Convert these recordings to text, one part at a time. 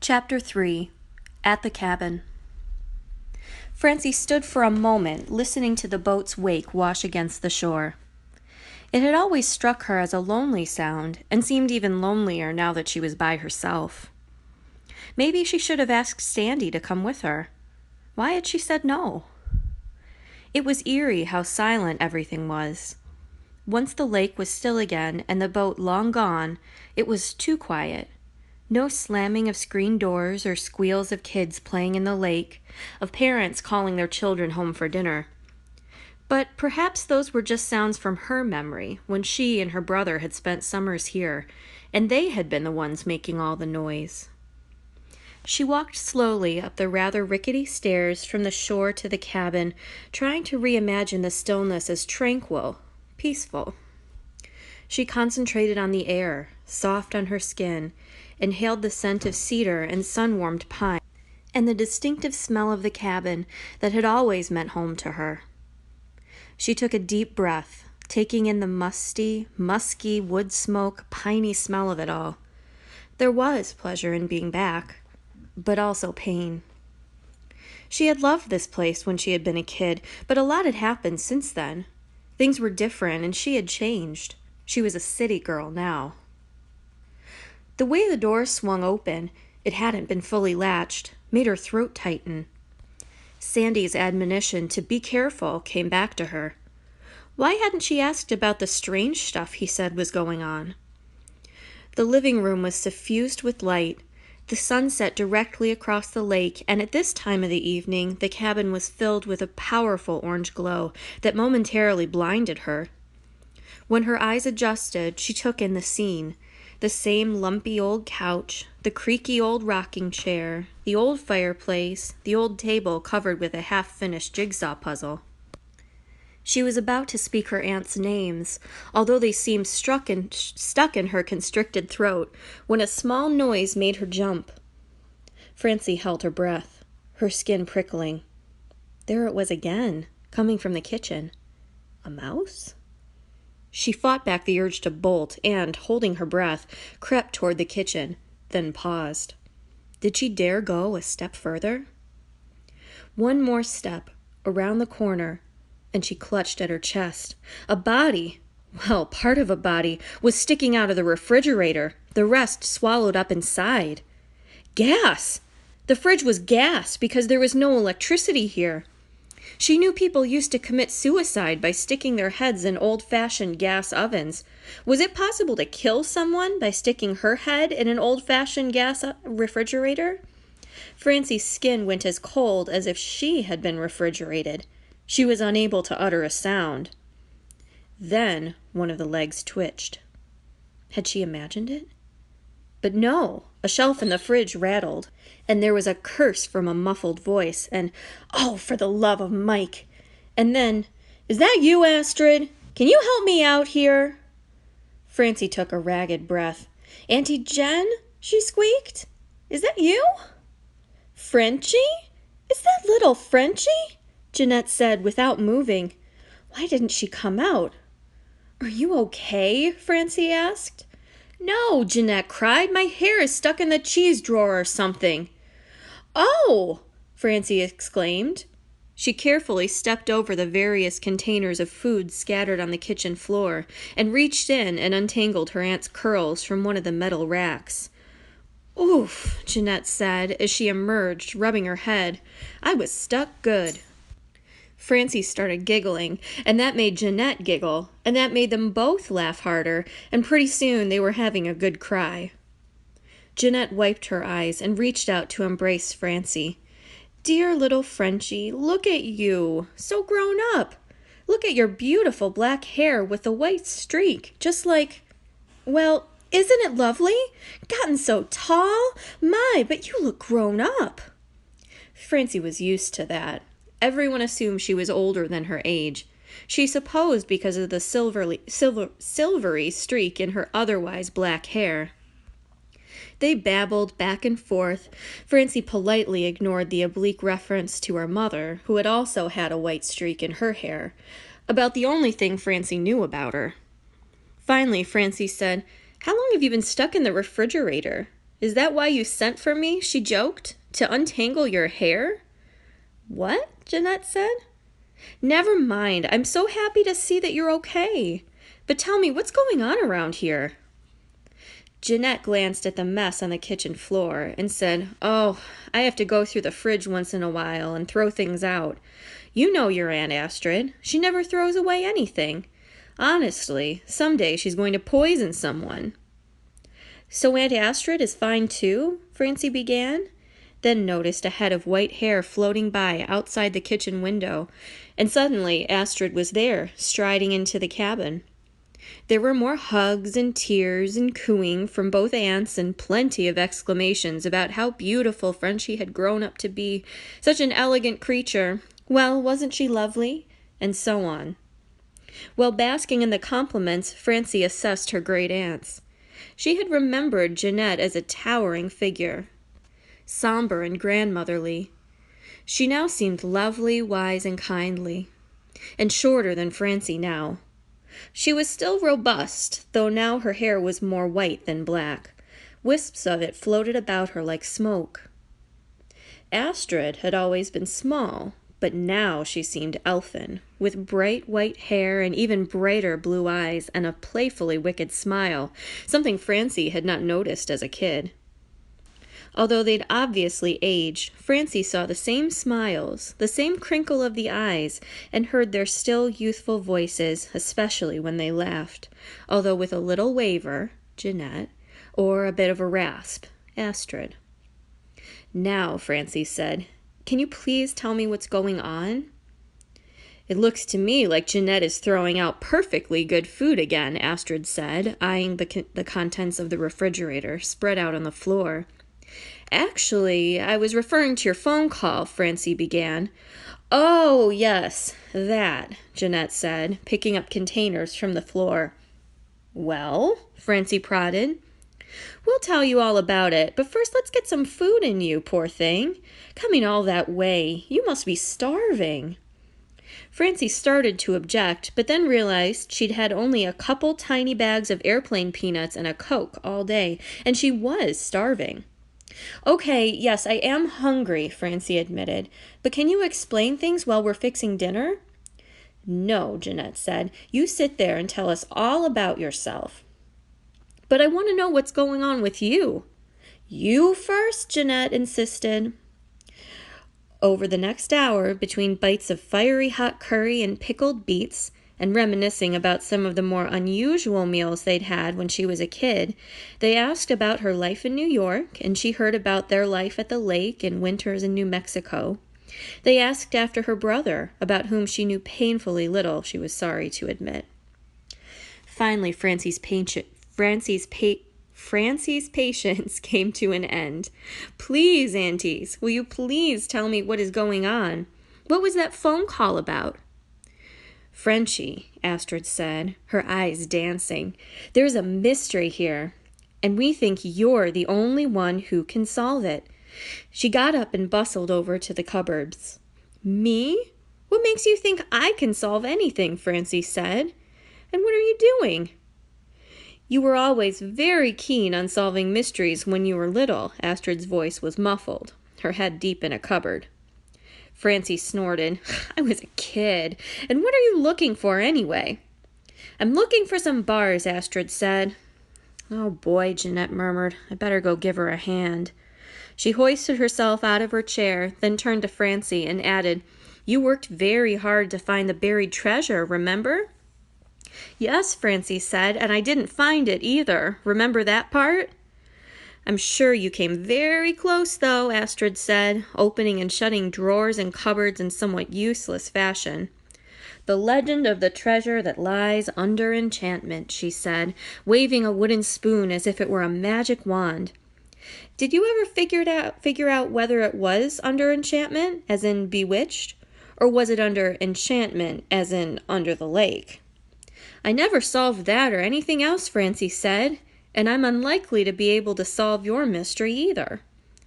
Chapter 3. At the Cabin. Francie stood for a moment, listening to the boat's wake wash against the shore. It had always struck her as a lonely sound, and seemed even lonelier now that she was by herself. Maybe she should have asked Sandy to come with her. Why had she said no? It was eerie how silent everything was. Once the lake was still again, and the boat long gone, it was too quiet. No slamming of screen doors or squeals of kids playing in the lake, of parents calling their children home for dinner. But perhaps those were just sounds from her memory, when she and her brother had spent summers here, and they had been the ones making all the noise. She walked slowly up the rather rickety stairs from the shore to the cabin, trying to reimagine the stillness as tranquil, peaceful. She concentrated on the air, soft on her skin, inhaled the scent of cedar and sun-warmed pine, and the distinctive smell of the cabin that had always meant home to her. She took a deep breath, taking in the musky wood smoke, piney smell of it all. There was pleasure in being back, but also pain. She had loved this place when she had been a kid, but a lot had happened since then. Things were different, and she had changed. She was a city girl now. The way the door swung open, it hadn't been fully latched, made her throat tighten. Sandy's admonition to be careful came back to her. Why hadn't she asked about the strange stuff he said was going on? The living room was suffused with light. The sun set directly across the lake, and at this time of the evening, the cabin was filled with a powerful orange glow that momentarily blinded her. When her eyes adjusted, she took in the scene. The same lumpy old couch, the creaky old rocking chair, the old fireplace, the old table covered with a half-finished jigsaw puzzle. She was about to speak her aunt's names, although they seemed stuck in her constricted throat, when a small noise made her jump. Francie held her breath, her skin prickling. There it was again, coming from the kitchen. A mouse? She fought back the urge to bolt and, holding her breath, crept toward the kitchen, then paused. Did she dare go a step further? One more step, around the corner, and she clutched at her chest. A body, well, part of a body, was sticking out of the refrigerator, the rest swallowed up inside. Gas! The fridge was gas because there was no electricity here. She knew people used to commit suicide by sticking their heads in old-fashioned gas ovens. Was it possible to kill someone by sticking her head in an old-fashioned gas refrigerator? Francie's skin went as cold as if she had been refrigerated. She was unable to utter a sound. Then one of the legs twitched. Had she imagined it? But no, a shelf in the fridge rattled, and there was a curse from a muffled voice, and, "Oh, for the love of Mike!" And then, "Is that you, Astrid? Can you help me out here?" Francie took a ragged breath. "Auntie Jen?" she squeaked. "Is that you?" "Frenchie? Is that little Frenchie?" Jeanette said without moving. Why didn't she come out? "Are you okay?" Francie asked. "No," Jeanette cried. "My hair is stuck in the cheese drawer or something." "Oh!" Francie exclaimed. She carefully stepped over the various containers of food scattered on the kitchen floor and reached in and untangled her aunt's curls from one of the metal racks. "Oof," Jeanette said as she emerged, rubbing her head. "I was stuck good." Francie started giggling, and that made Jeanette giggle, and that made them both laugh harder, and pretty soon they were having a good cry. Jeanette wiped her eyes and reached out to embrace Francie. "Dear little Frenchie, look at you, so grown up. Look at your beautiful black hair with the white streak, just like, well, isn't it lovely? Gotten so tall. My, but you look grown up." Francie was used to that. Everyone assumed she was older than her age. She supposed because of the silvery streak in her otherwise black hair. They babbled back and forth. Francie politely ignored the oblique reference to her mother, who had also had a white streak in her hair, about the only thing Francie knew about her. Finally, Francie said, "How long have you been stuck in the refrigerator?" Is that why you sent for me?" she joked. "To untangle your hair?" "What?" Jeanette said. "Never mind. I'm so happy to see that you're okay. But tell me, what's going on around here?" Jeanette glanced at the mess on the kitchen floor and said, "Oh, I have to go through the fridge once in a while and throw things out. You know your Aunt Astrid. She never throws away anything. Honestly, someday she's going to poison someone." "So Aunt Astrid is fine too?" Francie began, then noticed a head of white hair floating by outside the kitchen window, and suddenly Astrid was there, striding into the cabin. There were more hugs and tears and cooing from both aunts and plenty of exclamations about how beautiful Frenchie had grown up to be, such an elegant creature. Well, wasn't she lovely? And so on. While basking in the compliments, Francie assessed her great aunts. She had remembered Jeanette as a towering figure, somber and grandmotherly. She now seemed lovely, wise, and kindly, and shorter than Francie now. She was still robust, though now her hair was more white than black. Wisps of it floated about her like smoke. Astrid had always been small, but now she seemed elfin, with bright white hair and even brighter blue eyes and a playfully wicked smile, something Francie had not noticed as a kid. Although they'd obviously aged, Francie saw the same smiles, the same crinkle of the eyes, and heard their still youthful voices, especially when they laughed, although with a little waver, Jeanette, or a bit of a rasp, Astrid. "Now," Francie said, "can you please tell me what's going on?" "It looks to me like Jeanette is throwing out perfectly good food again," Astrid said, eyeing the contents of the refrigerator spread out on the floor. "Actually, I was referring to your phone call," Francie began. "Oh, yes, that," Jeanette said, picking up containers from the floor. "Well?" Francie prodded. "We'll tell you all about it, but first let's get some food in you, poor thing. Coming all that way, you must be starving." Francie started to object, but then realized she'd had only a couple tiny bags of airplane peanuts and a Coke all day, and she was starving. "Okay, yes, I am hungry," Francie admitted, "but can you explain things while we're fixing dinner?" "No," Jeanette said. "You sit there and tell us all about yourself." "But I want to know what's going on with you." "You first," Jeanette insisted. Over the next hour, between bites of fiery hot curry and pickled beets, and reminiscing about some of the more unusual meals they'd had when she was a kid, they asked about her life in New York, and she heard about their life at the lake and winters in New Mexico. They asked after her brother, about whom she knew painfully little, she was sorry to admit. Finally, Francie's patience came to an end. "Please, aunties, will you please tell me what is going on? What was that phone call about?" "Frenchie," Astrid said, her eyes dancing, "there's a mystery here, and we think you're the only one who can solve it." She got up and bustled over to the cupboards. "Me? What makes you think I can solve anything?" Francie said. "And what are you doing?" "You were always very keen on solving mysteries when you were little." Astrid's voice was muffled, her head deep in a cupboard. Francie snorted. "I was a kid. And what are you looking for anyway?" "I'm looking for some bars," Astrid said. "Oh boy," Jeanette murmured. "I better go give her a hand." She hoisted herself out of her chair, then turned to Francie and added, "You worked very hard to find the buried treasure, remember?" "Yes," Francie said, "and I didn't find it either. Remember that part?" "I'm sure you came very close, though," Astrid said, opening and shutting drawers and cupboards in somewhat useless fashion. "The legend of the treasure that lies under enchantment," she said, waving a wooden spoon as if it were a magic wand. "Did you ever figure out whether it was under enchantment, as in bewitched, or was it under enchantment, as in under the lake?" "I never solved that or anything else," Francie said, "and I'm unlikely to be able to solve your mystery either."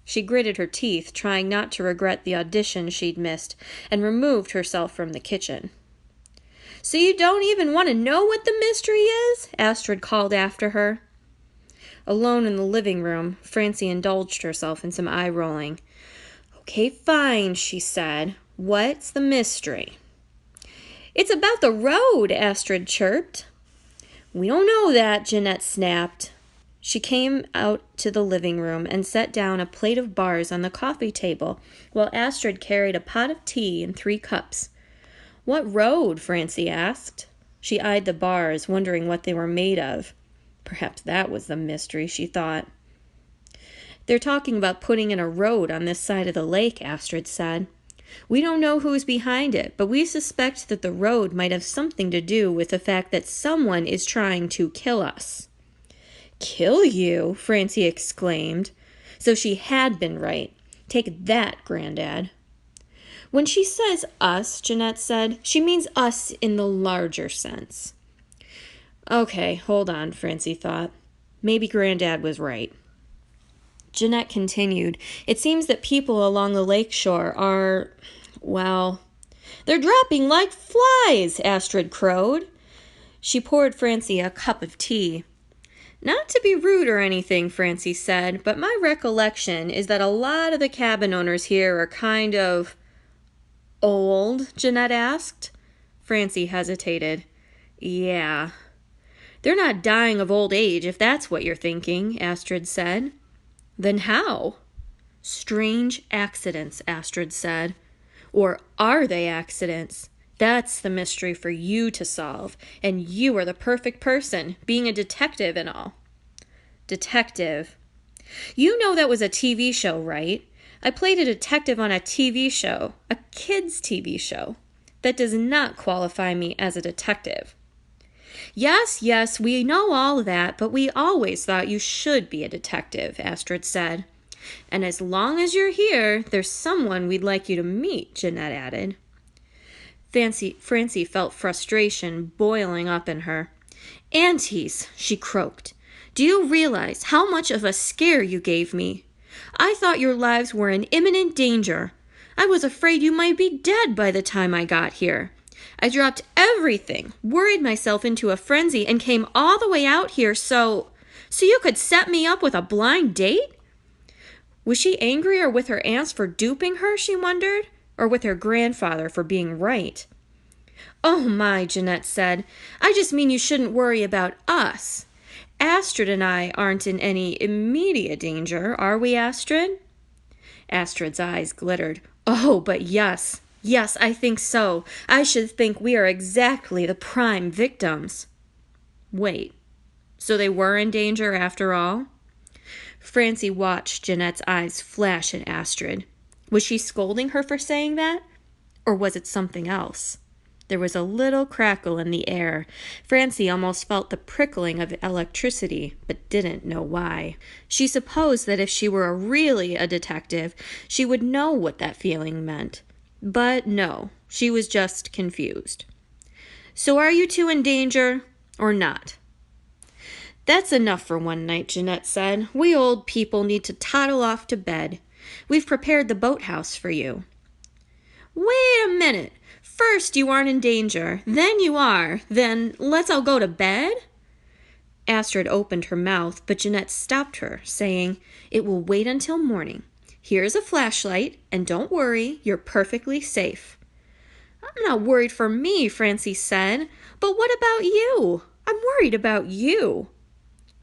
She gritted her teeth, trying not to regret the audition she'd missed, and removed herself from the kitchen. "So you don't even want to know what the mystery is?" Astrid called after her. Alone in the living room, Francie indulged herself in some eye-rolling. "Okay, fine," she said. "What's the mystery?" "It's about the road," Astrid chirped. "We don't know that," Jeanette snapped. She came out to the living room and set down a plate of bars on the coffee table while Astrid carried a pot of tea and 3 cups. "What road?" Francie asked. She eyed the bars, wondering what they were made of. Perhaps that was the mystery, she thought. "They're talking about putting in a road on this side of the lake," Astrid said. "We don't know who's behind it, but we suspect that the road might have something to do with the fact that someone is trying to kill us." "Kill you?" Francie exclaimed. So she had been right. Take that, Granddad. "When she says us," Jeanette said, "she means us in the larger sense." "Okay, hold on," Francie thought. Maybe Granddad was right. Jeanette continued, "It seems that people along the lake shore are, well, they're dropping like flies," Astrid crowed. She poured Francie a cup of tea. "Not to be rude or anything," Francie said, "but my recollection is that a lot of the cabin owners here are kind of..." "Old?" Jeanette asked. Francie hesitated. "Yeah." "They're not dying of old age, if that's what you're thinking," Astrid said. "Then how?" "Strange accidents," Astrid said. "Or are they accidents? That's the mystery for you to solve, and you are the perfect person, being a detective and all." "Detective? You know that was a TV show, right? I played a detective on a TV show, a kids' TV show. That does not qualify me as a detective." Yes, we know all that, but we always thought you should be a detective," Astrid said. "And as long as you're here, there's someone we'd like you to meet," Jeanette added. Francie felt frustration boiling up in her. "Aunties," she croaked, "do you realize how much of a scare you gave me? I thought your lives were in imminent danger. I was afraid you might be dead by the time I got here. I dropped everything, worried myself into a frenzy, and came all the way out here so you could set me up with a blind date?" Was she angrier with her aunts for duping her, she wondered, or with her grandfather for being right? "Oh my," Jeanette said, "I just mean you shouldn't worry about us. Astrid and I aren't in any immediate danger, are we, Astrid?" Astrid's eyes glittered. "Oh, but yes, I think so. I should think we are exactly the prime victims." Wait, so they were in danger after all? Francie watched Jeanette's eyes flash at Astrid. Was she scolding her for saying that? Or was it something else? There was a little crackle in the air. Francie almost felt the prickling of electricity, but didn't know why. She supposed that if she were really a detective, she would know what that feeling meant. But no, she was just confused. "So are you two in danger, or not?" "That's enough for one night," Jeanette said. "We old people need to toddle off to bed. We've prepared the boathouse for you." "Wait a minute. First you aren't in danger, then you are. Then let's all go to bed?" Astrid opened her mouth, but Jeanette stopped her, saying, "It will wait until morning. Here's a flashlight, and don't worry, you're perfectly safe." "I'm not worried for me," Francie said. "But what about you? I'm worried about you."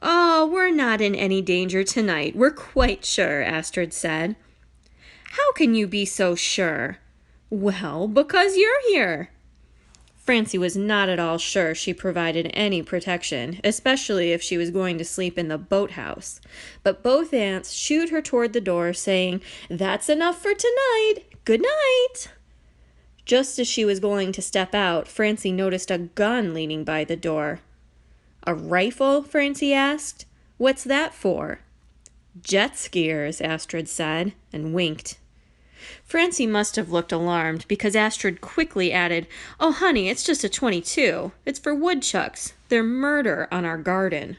"Oh, we're not in any danger tonight, we're quite sure," Astrid said. "How can you be so sure?" "Well, because you're here." Francie was not at all sure she provided any protection, especially if she was going to sleep in the boathouse. But both aunts shooed her toward the door, saying, "That's enough for tonight. Good night." Just as she was going to step out, Francie noticed a gun leaning by the door. "A rifle?" Francie asked. "What's that for?" "Jet skiers," Astrid said, and winked. Francie must have looked alarmed, because Astrid quickly added, "Oh, honey, it's just a .22. It's for woodchucks. They're murder on our garden."